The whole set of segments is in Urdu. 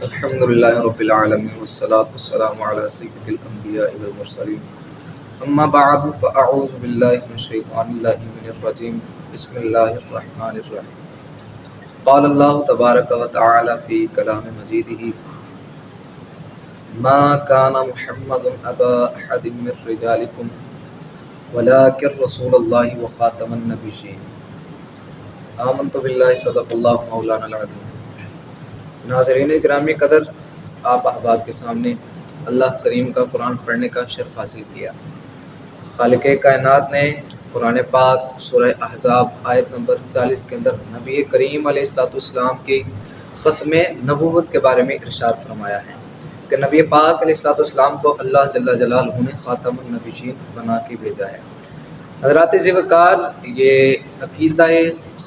الحمد لله رب العالمين والصلاة والسلام على سيد الأنبياء والمرسلين أما بعد فأعوذ بالله من الشيطان اللعين الرجيم بسم الله الرحمن الرحيم قال الله تبارك وتعالى في كلام مجيده ما كان محمد أبا أحد من رجالكم ولكن رسول الله وخاتم النبيين آمنت بالله صدق الله مولانا العظيم۔ ناظرین گرامی قدر، آپ احباب کے سامنے اللہ کریم کا قرآن پڑھنے کا شرف حاصل کیا۔ خالق کائنات نے قرآن پاک سورہ احزاب آیت نمبر 40 کے اندر نبی کریم علیہ السلام کی ختم نبوت کے بارے میں ارشاد فرمایا ہے کہ نبی پاک علیہ السلام کو اللہ جل جلالہ نے خاتم النبیین بنا کے بھیجا ہے۔ حضرات ذی وقار، یہ عقیدہ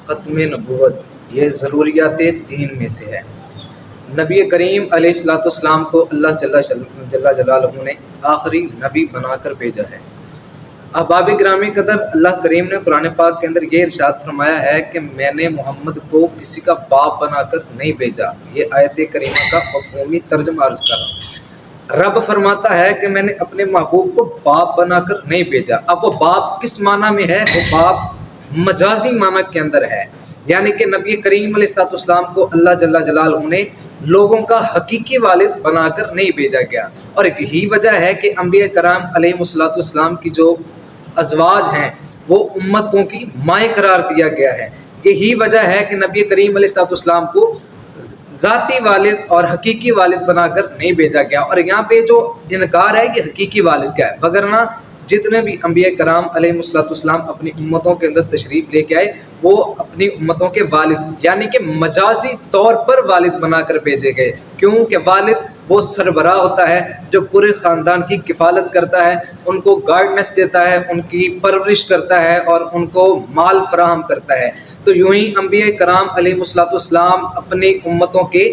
ختم نبوت یہ ضروریات دین میں سے ہے۔ نبی کریم علیہ السلام کو اللہ جل جلالہ نے آخری نبی بنا کر بھیجا ہے۔ احباب گرامی قدر، اللہ کریم نے قرآن پاک کے اندر یہ ارشاد فرمایا ہے کہ میں نے محمد کو کسی کا باپ بنا کر نہیں بھیجا۔ یہ آیت کریمہ کا مفہومی ترجمہ عرض کر رہا ہوں۔ رب فرماتا ہے کہ میں نے اپنے محبوب کو باپ بنا کر نہیں بھیجا۔ اب وہ باپ کس معنی میں ہے؟ وہ باپ مجازی معنی کے اندر ہے، یعنی کہ نبی کریم علیہ السلام کو اللہ جل جلالہ نے لوگوں کا حقیقی والد بنا کر نہیں بھیجا گیا، اور یہی وجہ ہے کہ انبیاء کرام علیہ السلام کی جو ازواج ہیں وہ امتوں کی مائیں قرار دیا گیا ہے۔ یہی وجہ ہے کہ نبی کریم علیہ السلام کو ذاتی والد اور حقیقی والد بنا کر نہیں بھیجا گیا، اور یہاں پہ جو انکار ہے یہ حقیقی والد کا ہے، وگرنہ جتنے بھی انبیاء کرام علیہ السلام اپنی امتوں کے اندر تشریف لے کے آئے وہ اپنی امتوں کے والد یعنی کہ مجازی طور پر والد بنا کر بھیجے گئے، کیونکہ والد وہ سربراہ ہوتا ہے جو پورے خاندان کی کفالت کرتا ہے، ان کو گائیڈنس دیتا ہے، ان کی پرورش کرتا ہے اور ان کو مال فراہم کرتا ہے۔ تو یوں ہی انبیاء کرام علیہ السلام اپنی امتوں کے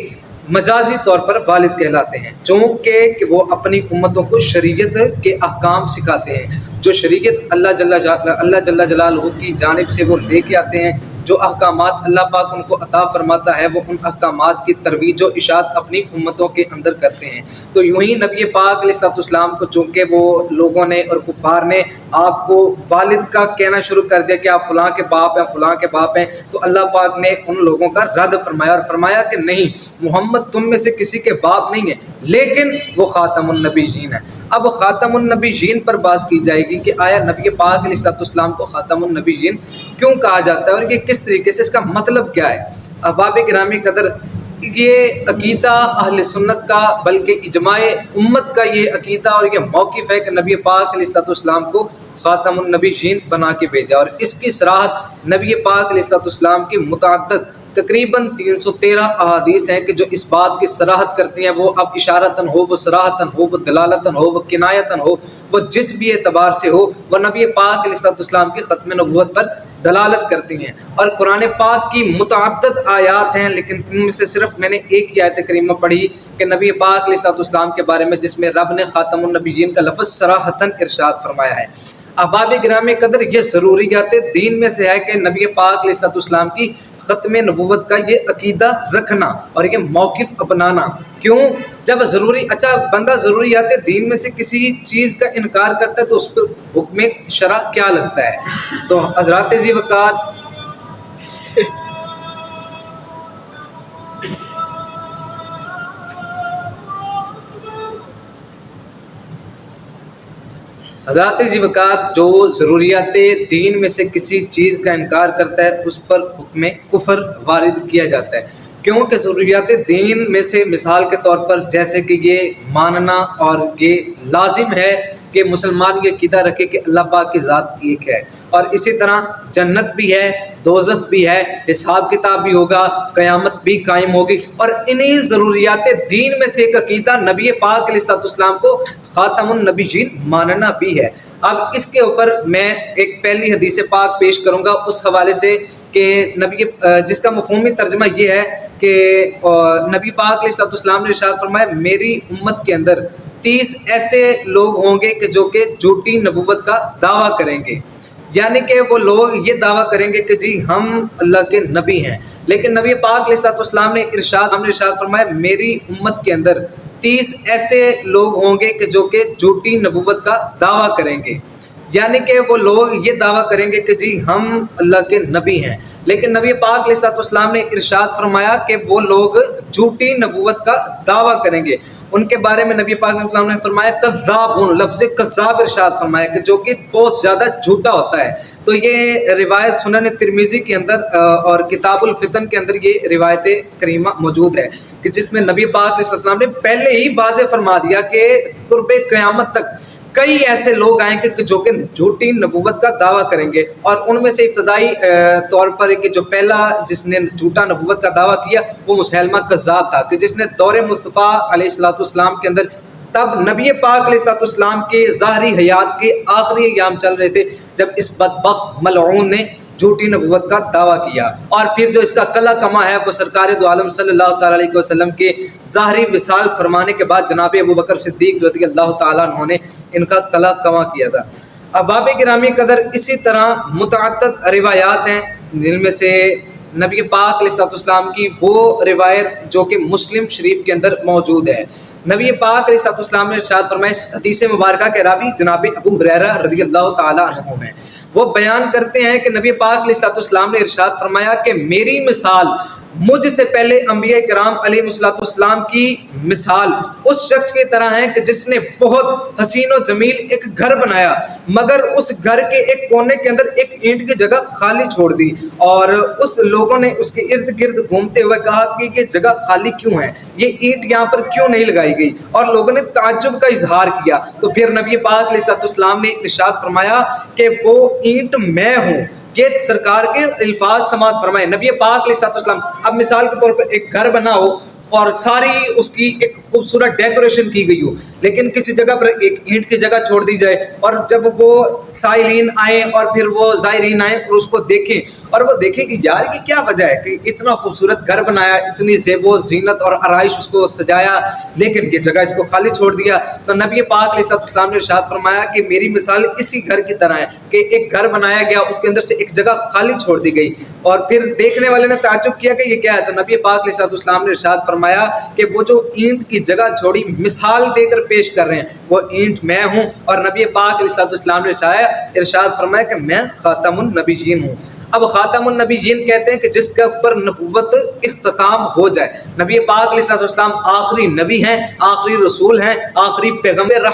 مجازی طور پر والد کہلاتے ہیں، چونکہ کہ وہ اپنی امتوں کو شریعت کے احکام سکھاتے ہیں، جو شریعت اللہ جل جلالہ کی جانب سے وہ لے کے آتے ہیں، جو احکامات اللہ پاک ان کو عطا فرماتا ہے وہ ان احکامات کی ترویج و اشاعت اپنی امتوں کے اندر کرتے ہیں۔ تو یوں ہی نبی پاک علیہ السلام کو چونکہ وہ لوگوں نے اور کفار نے آپ کو والد کا کہنا شروع کر دیا کہ آپ فلاں کے باپ ہیں، فلاں کے باپ ہیں، تو اللہ پاک نے ان لوگوں کا رد فرمایا اور فرمایا کہ نہیں، محمد تم میں سے کسی کے باپ نہیں ہے، لیکن وہ خاتم النبیین ہے۔ اب خاتم النبیین پر بات کی جائے گی کہ آیا نبی پاک علیہ السلام کو خاتم النبیین کیوں کہا جاتا ہے اور یہ کس طریقے سے، اس کا مطلب کیا ہے؟ احباب گرامی قدر، یہ عقیدہ اہل سنت کا بلکہ اجماع امت کا یہ عقیدہ اور یہ موقف ہے کہ نبی پاک علیہ السلام کو خاتم النبیین بنا کے بھیجا، اور اس کی صراحت نبی پاک علیہ السلام کی متعدد تقریباً 313 احادیث ہیں کہ جو اس بات کی صراحت کرتی ہیں، وہ اب اشارتاً ہو، وہ صراحتاً ہو، وہ دلالتاً ہو، وہ کنایتاً ہو، وہ جس بھی اعتبار سے ہو، وہ نبی پاک علیہ السلام کی ختم نبوت پر دلالت کرتی ہیں۔ اور قرآن پاک کی متعدد آیات ہیں، لیکن ان میں سے صرف میں نے ایک ہی آیت کریمہ پڑھی کہ نبی پاک علیہ السلام کے بارے میں جس میں رب نے خاتم النبیین کا لفظ صراحتاً ارشاد فرمایا ہے۔ احباب گرامی قدر، یہ ضروریات دین میں سے ہے کہ نبی پاک علیہ السلام کی ختم نبوت کا یہ عقیدہ رکھنا اور یہ موقف اپنانا۔ کیوں؟ جب بندہ ضروریات دین میں سے کسی چیز کا انکار کرتا ہے تو اس پہ حکم شرع کیا لگتا ہے؟ تو حضرات ذی وقار، جو ضروریات دین میں سے کسی چیز کا انکار کرتا ہے اس پر حکم کفر وارد کیا جاتا ہے، کیونکہ ضروریات دین میں سے مثال کے طور پر جیسے کہ یہ ماننا اور یہ لازم ہے کہ مسلمان یہ عقیدہ رکھے کہ اللہ پاک کی ذات ایک ہے، اور اسی طرح جنت بھی ہے، دوزخ بھی ہے، حساب کتاب بھی ہوگا، قیامت بھی قائم ہوگی، اور انہی ضروریات دین میں سے ایک عقیدہ نبی پاک علیہ السلام کو خاتم النبیین ماننا بھی ہے۔ اب اس کے اوپر میں ایک پہلی حدیث پاک پیش کروں گا اس حوالے سے کہ جس کا مفہومی ترجمہ یہ ہے کہ نبی پاک علیہ السلام نے ارشاد فرمایا میری امت کے اندر 30 ایسے لوگ ہوں گے کہ جو کہ جھوٹی نبوت کا دعویٰ کریں گے، یعنی کہ وہ لوگ یہ دعویٰ کریں گے کہ جی ہم اللہ کے نبی ہیں، لیکن نبی پاک علیہ السلام نے ارشاد فرمایا میری امت کے اندر 30 ایسے لوگ ہوں گے کہ جو کہ جھوٹی نبوت کا دعویٰ کریں گے، یعنی کہ وہ لوگ یہ دعویٰ کریں گے کہ جی ہم اللہ کے نبی ہیں، لیکن نبی پاک علیہ السلام نے ارشاد فرمایا کہ وہ لوگ جھوٹی نبوت کا دعویٰ کریں گے۔ ان کے بارے میں نبی پاک علیہ السلام نے فرمایا کذابون، لفظ کذاب ارشاد فرمایا کہ جو کہ بہت زیادہ جھوٹا ہوتا ہے۔ تو یہ روایت سنن ترمذی کے اندر اور کتاب الفتن کے اندر یہ روایت کریمہ موجود ہے کہ جس میں نبی پاک علیہ السلام نے پہلے ہی واضح فرما دیا کہ قرب قیامت تک کئی ایسے لوگ آئیں گے جو کہ جھوٹی نبوت کا دعویٰ کریں گے، اور ان میں سے ابتدائی طور پر کہ جو پہلا جس نے جھوٹا نبوت کا دعویٰ کیا وہ مسیلمہ کذاب تھا، کہ جس نے دور مصطفیٰ علیہ السلام کے اندر، تب نبی پاک علیہ السلام کے ظاہری حیات کے آخری ایام چل رہے تھے جب اس بدبخت ملعون نے جھوٹی نبوت کا دعویٰ کیا، اور پھر جو اس کا کلا کما ہے وہ سرکار دو عالم صلی اللہ تعالیٰ علیہ وسلم کے ظاہری وصال فرمانے کے بعد جناب ابوبکر صدیق رضی اللہ تعالیٰ عنہ نے ان کا کلا کما کیا تھا۔ احباب گرامی قدر، اسی طرح متعدد روایات ہیں جن میں سے نبی پاک علیہ السلام کی وہ روایت جو کہ مسلم شریف کے اندر موجود ہے۔ نبی پاک علیہ السلام نے ارشاد فرمایا، حدیث مبارکہ کے راوی جناب ابو ہریرہ رضی اللہ تعالیٰ عنہ ہیں، وہ بیان کرتے ہیں کہ نبی پاک علیہ السلام نے ارشاد فرمایا کہ میری مثال مجھ سے پہلے انبیاء کرام علیہ السلام کی مثال اس شخص کی طرح ہے کہ جس نے بہت حسین و جمیل ایک گھر بنایا، مگر اس گھر کے ایک کونے کے اندر ایک اینٹ کی جگہ خالی چھوڑ دی، اور اس لوگوں نے اس کے ارد گرد گھومتے ہوئے کہا کہ یہ جگہ خالی کیوں ہے، یہ اینٹ یہاں پر کیوں نہیں لگائی گئی، اور لوگوں نے تعجب کا اظہار کیا۔ تو پھر نبی پاک علیہ السلام نے ارشاد فرمایا کہ وہ اینٹ میں ہوں۔ یہ سرکار کے الفاظ سماعت فرمائے نبی پاک علیہ السلام۔ اب مثال کے طور پر ایک گھر بنا ہو اور ساری اس کی ایک خوبصورت ڈیکوریشن کی گئی ہو، لیکن کسی جگہ پر ایک اینٹ کی جگہ چھوڑ دی جائے، اور جب وہ سائلین آئیں اور پھر وہ زائرین آئیں اور اس کو دیکھیں اور وہ دیکھیں کہ یار یہ کیا وجہ ہے کہ اتنا خوبصورت گھر بنایا، اتنی زیب و زینت اور آرائش اس کو سجایا، لیکن یہ جگہ اس کو خالی چھوڑ دیا۔ تو نبی پاک علیہ السلام نے ارشاد فرمایا کہ میری مثال اسی گھر کی طرح ہے کہ ایک گھر بنایا گیا، اس کے اندر سے ایک جگہ خالی چھوڑ دی گئی، اور پھر دیکھنے والے نے تعجب کیا کہ یہ کیا ہے۔ تو نبی پاک علیہ السلام نے ارشاد فرمایا کہ وہ جو اینٹ کی جگہ چھوڑی مثال دے کر پیش کر رہے ہیں وہ اینٹ میں ہوں، اور نبی پاک علیہ السلام نے ارشاد فرمایا کہ میں خاتم النبیین ہوں۔ اب خاتم النبیین کہتے ہیں کہ جس کے اوپر نبوت اختتام ہو جائے۔ نبی پاک علیہ السلام آخری نبی ہیں، آخری رسول ہیں، آخری پیغمبر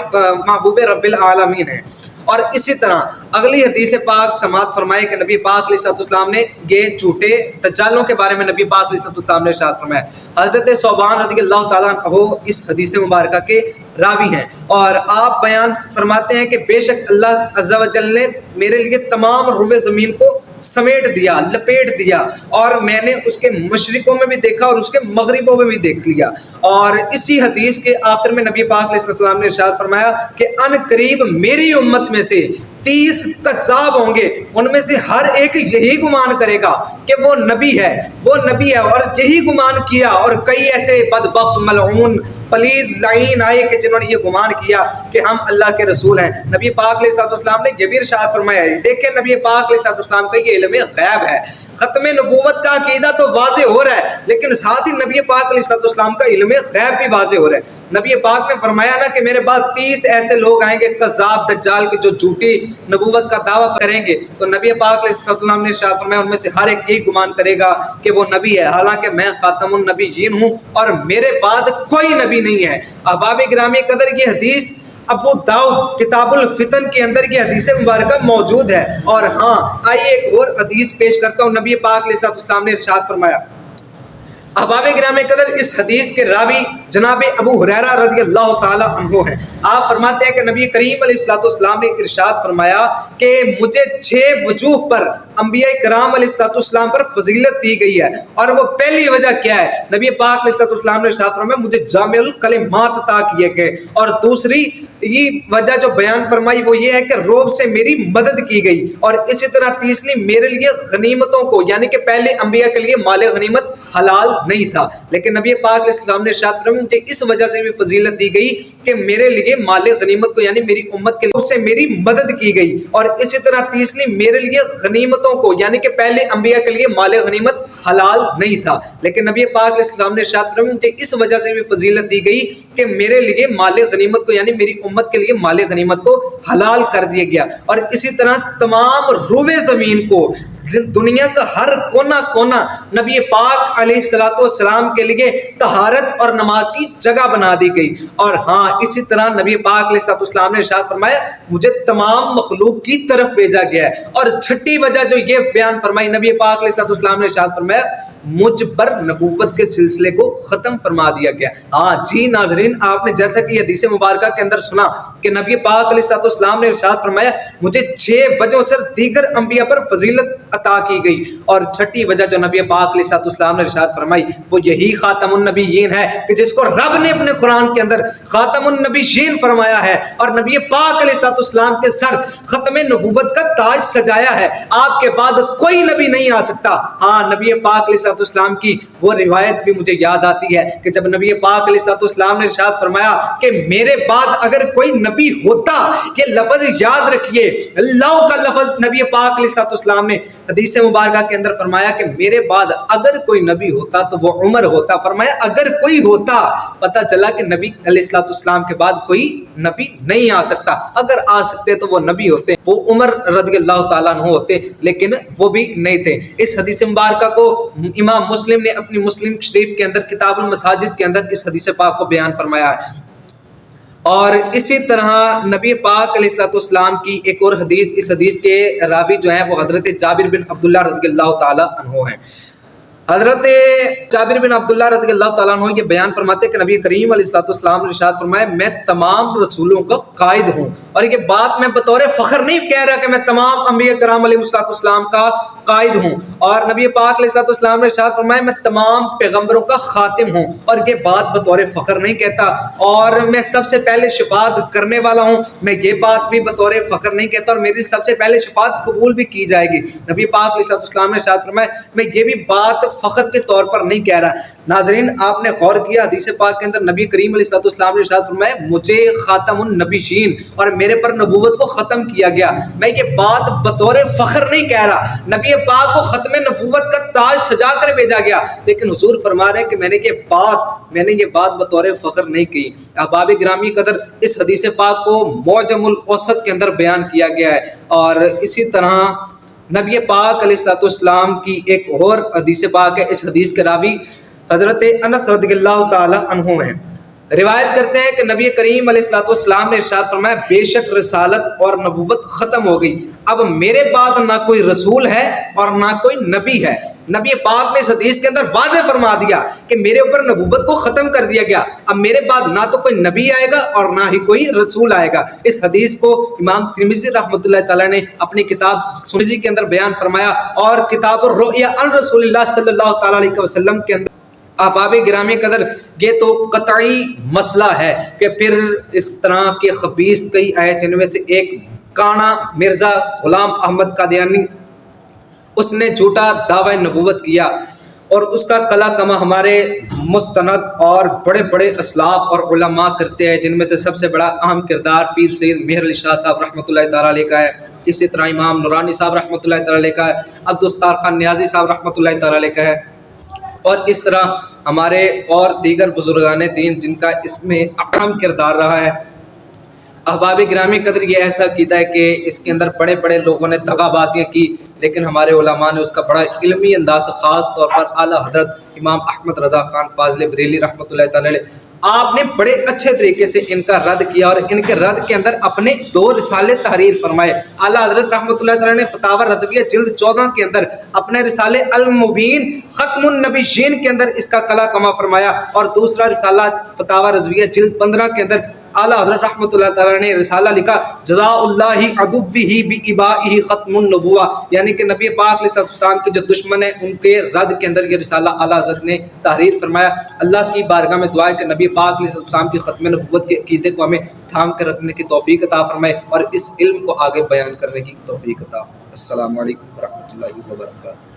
محبوب رب العالمین ہیں۔ اور اسی طرح اگلی حدیث پاک سماعت فرمائے کہ نبی پاک علیہ السلام نے یہ جھوٹے دجالوں کے بارے میں نبی پاک علیہ السلام نے ارشاد فرمایا۔ حضرت ثوبان رضی اللہ تعالیٰ عنہ اس حدیث مبارکہ کے راوی ہیں، اور آپ بیان فرماتے ہیں کہ بے شک اللہ عز و جل نے میرے لیے تمام روئے زمین کو سمیٹ دیا، لپیٹ دیا، اور میں نے اس کے مشرقوں میں بھی دیکھا اور اس کے مغربوں میں بھی دیکھ لیا۔ اور اسی حدیث کے آخر میں نبی پاک علیہ السلام نے ارشاد فرمایا کہ ان قریب میری امت میں سے 30 کذاب ہوں گے، ان میں سے ہر ایک یہی گمان کرے گا کہ وہ نبی ہے، وہ نبی ہے، اور یہی گمان کیا، اور کئی ایسے بدبخت ملعون پلید لعین آئے کہ جنہوں نے یہ گمان کیا کہ ہم اللہ کے رسول ہیں۔ نبی پاک علیہ السلام نے یہ بھی ارشاد فرمایا ہے، دیکھیں نبی پاک علیہ السلام کا یہ علم غیب ہے۔ ختم نبوت کا عقیدہ تو واضح ہو رہا ہے، لیکن ساتھ ہی نبی پاک علیہ السلام کا علم غیب بھی واضح ہو رہا ہے۔ نبی پاک نے فرمایا نا کہ میرے بعد 30 ایسے لوگ آئیں گے کذاب دجال کے جو جھوٹی نبوت کا دعویٰ کریں گے، تو نبی پاک علیہ السلام نے ارشاد فرمایا ان میں سے ہر ایک یہی گمان کرے گا کہ وہ نبی ہے، حالانکہ میں خاتم النبیین ہوں اور میرے بعد کوئی نبی نہیں ہے۔ احباب گرامی قدر، یہ حدیث ابو داؤد کتاب الفتن کے اندر یہ حدیث مبارکہ موجود ہے۔ اور ہاں آئیے ایک اور حدیث پیش کرتا ہوں۔ نبی پاک علیہ السلام نے ارشاد فرمایا، احباب گرامی قدر اس حدیث کے راوی جناب ابو ہریرہ رضی اللہ تعالی عنہ ہیں۔ آپ فرماتے ہیں کہ نبی کریم علیہ السلام نے ارشاد فرمایا کہ مجھے 6 وجوہ پر انبیاء کرام علیہ السلام پر فضیلت دی گئی ہے، اور وہ پہلی وجہ کیا ہے؟ نبی پاک علیہ السلام نے ارشاد فرمایا مجھے جامع الکلمات عطا کیے گئے، اور دوسری یہ وجہ جو بیان فرمائی وہ یہ ہے کہ روب سے میری مدد کی گئی، اور اسی طرح تیسری میرے لیے غنیمتوں کو، یعنی کہ پہلے انبیاء کے لیے مال غنیمت حلال نہیں تھا، لیکن نبی پاک علیہ السلام نے ارشاد فرمایا مجھے اس وجہ سے بھی فضیلت دی گئی کہ میرے لیے مال غنیمت کو یعنی میری امت کے لوگ سے میری مدد کی گئی، اور اسی طرح تیسری میرے لیے غنیمتوں کو یعنی کہ پہلے انبیاء کے لیے مال غنیمت حلال نہیں تھا، لیکن نبی پاک علیہ السلام نے ارشاد فرمایا مجھے اس وجہ سے بھی فضیلت دی گئی کہ میرے لیے مال غنیمت کو یعنی میری امت کے لیے مال غنیمت کو حلال کر دیا گیا، اور اسی طرح تمام روئے زمین کو دنیا کا ہر کونا کونا نبی پاک علیہ الصلوۃ والسلام کے لیے طہارت اور نماز کی جگہ بنا دی گئی، اور ہاں اسی طرح نبی پاک علیہ الصلوۃ والسلام نے ارشاد فرمایا مجھے تمام مخلوق کی طرف بھیجا گیا ہے، اور چھٹی وجہ جو یہ بیان فرمائی نبی پاک علیہ الصلوۃ والسلام نے ارشاد فرمایا مجھ پر نبوت کے سلسلے کو ختم فرما دیا گیا۔ ہاں جی ناظرین، آپ نے جیسا کہ حدیث مبارکہ کے اندر سنا کہ نبی پاک علیہ الصلوۃ والسلام نے ارشاد فرمایا مجھے 6 وجہوں سے دیگر انبیاء پر فضیلت عطا کی گئی، اور چھٹی وجہ جو نبی پاک علیہ الصلوۃ والسلام نے ارشاد فرمائی وہ یہی خاتم النبیین ہے کہ جس کو رب نے اپنے قرآن کے اندر خاتم النبیین فرمایا ہے، اور نبی پاک علیہ الصلوۃ والسلام کے سر ختم نبوت کا تاج سجایا ہے، آپ کے بعد کوئی نبی نہیں آ سکتا۔ ہاں نبی پاک علیہ الصلوۃ والسلام کی وہ روایت بھی مجھے یاد آتی ہے کہ جب نبی پاک علیہ الصلوۃ والسلام نے ارشاد فرمایا کہ میرے بعد اگر کوئی نبی ہوتا، یہ لفظ یاد رکھیے، اللہ کا لفظ نبی پاک علیہ الصلوۃ والسلام نے حدیث مبارکہ کے اندر فرمایا کہ میرے بعد اگر کوئی نبی ہوتا تو وہ عمر ہوتا، فرمایا اگر کوئی ہوتا، پتہ چلا کہ نبی علیہ الصلوۃ والسلام کے بعد کوئی نبی نہیں آ سکتا، اگر آ سکتے تو وہ نبی ہوتے، وہ عمر رضی اللہ تعالیٰ عنہ ہوتے، لیکن وہ بھی نہیں تھے۔ اس حدیث مبارکہ کو امام مسلم نے اپنی مسلم شریف کے اندر کتاب المساجد کے اندر اس حدیث پاک کو بیان فرمایا ہے، اور اسی طرح نبی پاک علیہ الصلوۃ والسلام کی ایک اور حدیث، اس حدیث کے راوی جو ہیں وہ حضرت جابر بن عبداللہ رضی اللہ تعالیٰ عنہ ہیں۔ حضرت جابر بن عبداللہ رضی اللہ تعالیٰ عنہ یہ بیان فرماتے ہیں کہ نبی کریم علیہ الصلوۃ والسلام نے ارشاد فرمایا میں تمام رسولوں کا قائد ہوں، اور یہ بات میں بطور فخر نہیں کہہ رہا کہ میں تمام انبیاء کرام علیہ الصلوۃ والسلام کا قائد ہوں، اور نبی پاک علیہ الصلوۃ والسلام نے ارشاد فرمایا میں تمام پیغمبروں کا خاتم ہوں، اور یہ بات بطور فخر نہیں کہتا، اور میں سب سے پہلے شفاعت کرنے والا ہوں، میں یہ بات بھی بطور فخر نہیں کہتا، اور میری سب سے پہلے شفاعت قبول بھی کی جائے گی۔ نبی پاک علیہ الصلوۃ والسلام نے ارشاد فرمایا میں یہ بھی بات فخر کے طور پر نہیں کہہ رہا۔ ناظرین آپ نے غور کیا حدیث پاک کے اندر نبی کریم علیہ الصلوۃ والسلام نے ارشاد فرمایا مجھے خاتم النبیین اور میرے پر نبوت کو ختم کیا گیا، میں یہ بات بطور فخر نہیں کہہ رہا، نبی پاک کو ختم نبوت کا تاج سجا کر بھیجا گیا، لیکن حضور فرما رہے ہیں کہ میں نے یہ بات بطور فخر نہیں کی۔ احباب گرامی قدر اس حدیث پاک کو معجم الاوسط کے اندر بیان کیا گیا ہے، اور اسی طرح نبی پاک علیہ الصلوۃ والسلام کی ایک اور حدیث پاک ہے، اس حدیث کے راوی حضرت انس رضی اللہ تعالی عنہ ہیں، روایت کرتے ہیں کہ نبی کریم علیہ الصلوۃ والسلام نے ارشاد فرمایا بے شک رسالت اور نبوت ختم ہو گئی، اب میرے بعد نہ کوئی رسول ہے اور نہ کوئی نبی ہے۔ نبی پاک نے اس حدیث کے اندر واضح فرما دیا کہ میرے اوپر نبوت کو ختم کر دیا گیا، اب میرے بعد نہ تو کوئی نبی آئے گا اور نہ ہی کوئی رسول آئے گا۔ اس حدیث کو امام ترمذی رحمۃ اللہ تعالیٰ نے اپنی کتاب ترمذی کے اندر بیان فرمایا، اور کتاب الرؤیا عن رسول اللہ صلی اللہ تعالیٰ علیہ وسلم کے اندر۔ احباب گرامی قدر یہ تو قطعی مسئلہ ہے کہ پھر اس طرح کے خبیث کئی آئے، جن میں سے ایک کانا مرزا غلام احمد قادیانی، اس نے جھوٹا دعوی نبوت کیا، اور اس کا کلا کما ہمارے مستند اور بڑے بڑے اسلاف اور علماء کرتے ہیں، جن میں سے سب سے بڑا اہم کردار پیر سید مہر علی شاہ صاحب رحمۃ اللہ تعالیٰ علیہ کا ہے، اسی طرح امام نورانی صاحب رحمۃ اللہ تعالیٰ علیہ کا ہے، عبدالستار خان نیازی صاحب رحمۃ اللہ تعالیٰ علیہ کا ہے، اور اس طرح ہمارے اور دیگر بزرگان دین جن کا اس میں اہم کردار رہا ہے۔ احباب گرامی قدر یہ ایسا عقیدہ ہے کہ اس کے اندر بڑے بڑے لوگوں نے دغا بازیاں کی، لیکن ہمارے علماء نے اس کا بڑا علمی انداز، خاص طور پر اعلیٰ حضرت امام احمد رضا خان فاضل بریلی رحمۃ اللہ تعالی علیہ، آپ نے بڑے اچھے طریقے سے ان کا رد کیا، اور ان کے رد کے اندر اپنے 2 رسالے تحریر فرمائے۔ اعلیٰ حضرت رحمۃ اللہ تعالی نے فتاوی رضویہ جلد 14 کے اندر اپنے رسالے المبین ختم النبیین کے اندر اس کا کلا کما فرمایا، اور دوسرا رسالہ فتاوی رضویہ جلد 15 کے اندر اعلیٰ حضرت رحمۃ اللہ تعالیٰ نے رسالہ لکھا جزاء اللہ عدوہ بإبائہ ختم النبوہ، یعنی کہ نبی پاک علیہ السلام کے جو دشمن ہیں ان کے رد کے اندر یہ رسالہ اعلیٰ حضرت نے تحریر فرمایا۔ اللہ کی بارگاہ میں دعا ہے کہ نبی پاک علیہ السلام کی ختم نبوت کے عقیدے کو ہمیں تھام کر رکھنے کی توفیق عطا فرمائے، اور اس علم کو آگے بیان کرنے کی توفیق عطا۔ السلام علیکم ورحمۃ اللہ وبرکاتہ۔